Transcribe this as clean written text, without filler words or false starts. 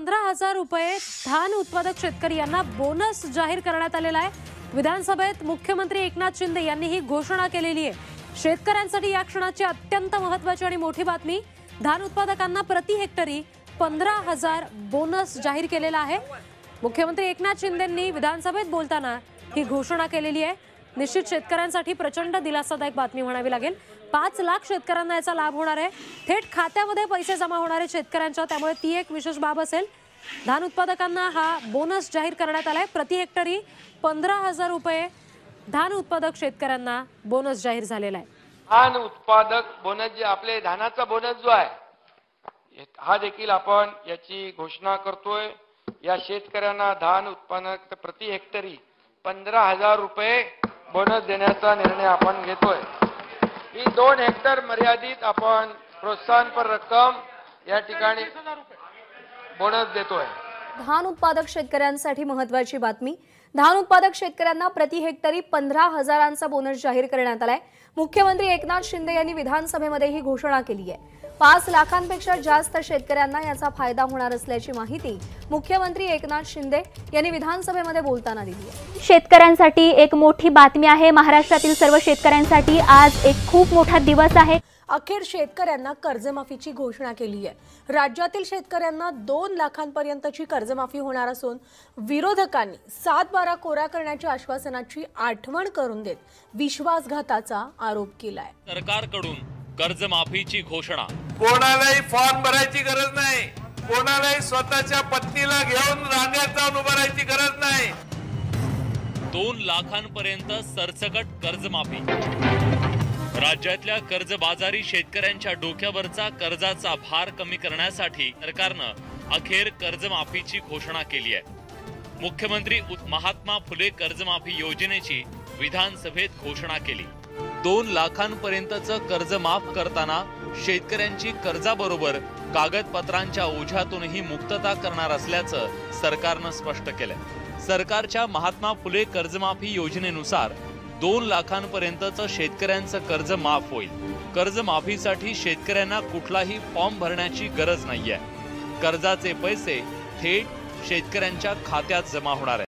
15,000 रुपये धान उत्पादक शेतकरी यांना बोनस जाहीर करण्यात आलेला आहे। विधानसभेत मुख्यमंत्री एकनाथ शिंदे यांनी ही घोषणा केलेली आहे। शेतकऱ्यांसाठी या क्षणाची अत्यंत महत्त्वाची आणि मोठी बातमी, धान उत्पादकांना प्रति हेक्टरी 15,000 बोनस जाहीर केलेला आहे। मुख्यमंत्री एकनाथ शिंदेंनी विधानसभेत बोलताना ही घोषणा केलेली आहे। निश्चित शेतकऱ्यांसाठी प्रचंड दिलासादायक बातमी म्हणावी लागेल। 5 लाख शेतकऱ्यांना याचा लाभ होणार आहे। थेट खात्यामध्ये पैसे जमा होणार आहेत शेतकऱ्यांच्या, त्यामुळे ती एक विशेष बाब असेल। धान उत्पादकांना हा बोनस जाहीर करण्यात आलाय। प्रति हेक्टरी 15,000 रुपये धान उत्पादक शेतकऱ्यांना बोनस जाहीर झालेला आहे। धान उत्पादक बोनस जे आपले धानाचा बोनस जो आहे हा देखील आपण याची घोषणा करतोय। या शेतकऱ्यांना धान उत्पादक प्रति हेक्टरी 15,000 रुपये बोनस देण्याचा निर्णय आपण घेतोय। ही 2 हेक्टर मर्यादित आपण प्रोत्साहनपर रक्कम या ठिकाणी बोनस देतोय। धान उत्पादक शेतकऱ्यांसाठी महत्त्वाची बातमी, धान उत्पादक शेतकऱ्यांना प्रति हेक्टरी 15,000चा बोनस जाहीर करण्यात आलाय। मुख्यमंत्री एकनाथ शिंदे यांनी विधानसभेमध्ये ही घोषणा केली आहे। 5 लाखांपेक्षा जास्त शेतकऱ्यांना याचा फायदा होणार असल्याची माहिती मुख्यमंत्री एकनाथ शिंदे यांनी विधानसभेमध्ये बोलताना दिली आहे। शेतकऱ्यांसाठी एक मोठी बातमी आहे। महाराष्ट्रातील सर्व शेतकऱ्यांसाठी आज एक खूप मोठा दिवस आहे। अखेर शेतकऱ्यांना कर्जमाफीची घोषणा केली आहे। राज्यातील शेतकऱ्यांना 2 लाखांपर्यंतची कर्जमाफी होणार असून विरोधकांनी 7/12 कोरा करण्याच्या आश्वासनाची आठवण करून देत विश्वासघाताचा आरोप केलाय। सरकारकडून कर्जमाफीची घोषणा, कोणालाही फॉर्म भरायची गरज नाही, कोणालाही स्वतःच्या पत्नीला घेऊन रांगेत जाऊन उभं राहायची गरज नाही। 2 लाखांपर्यंत सरसकट कर्जमाफी। राज्यातल्या कर्जबाजारी शेतकऱ्यांच्या डोक्यावरचा कर्जाचा भार कमी करण्यासाठी सरकारनं अखेर कर्जमाफीची घोषणा केली आहे। मुख्यमंत्री महात्मा फुले कर्जमाफी योजनेची विधानसभेत घोषणा केली। 2 लाखांपर्यंतचं कर्ज माफ करताना शेतकऱ्यांची कर्जाबरोबर कागदपत्रांच्या ओझ्यातूनही मुक्तता करणार असल्याचं सरकारनं स्पष्ट केलंय। सरकारच्या महात्मा फुले कर्जमाफी योजनेनुसार 2 लाखांपर्यंतचं शेतकऱ्यांचं कर्ज माफ होईल। कर्जमाफीसाठी शेतकऱ्यांना कुठलाही फॉर्म भरण्याची गरज नाहीये। कर्जाचे पैसे थेट शेतकऱ्यांच्या खात्यात जमा होणार आहेत।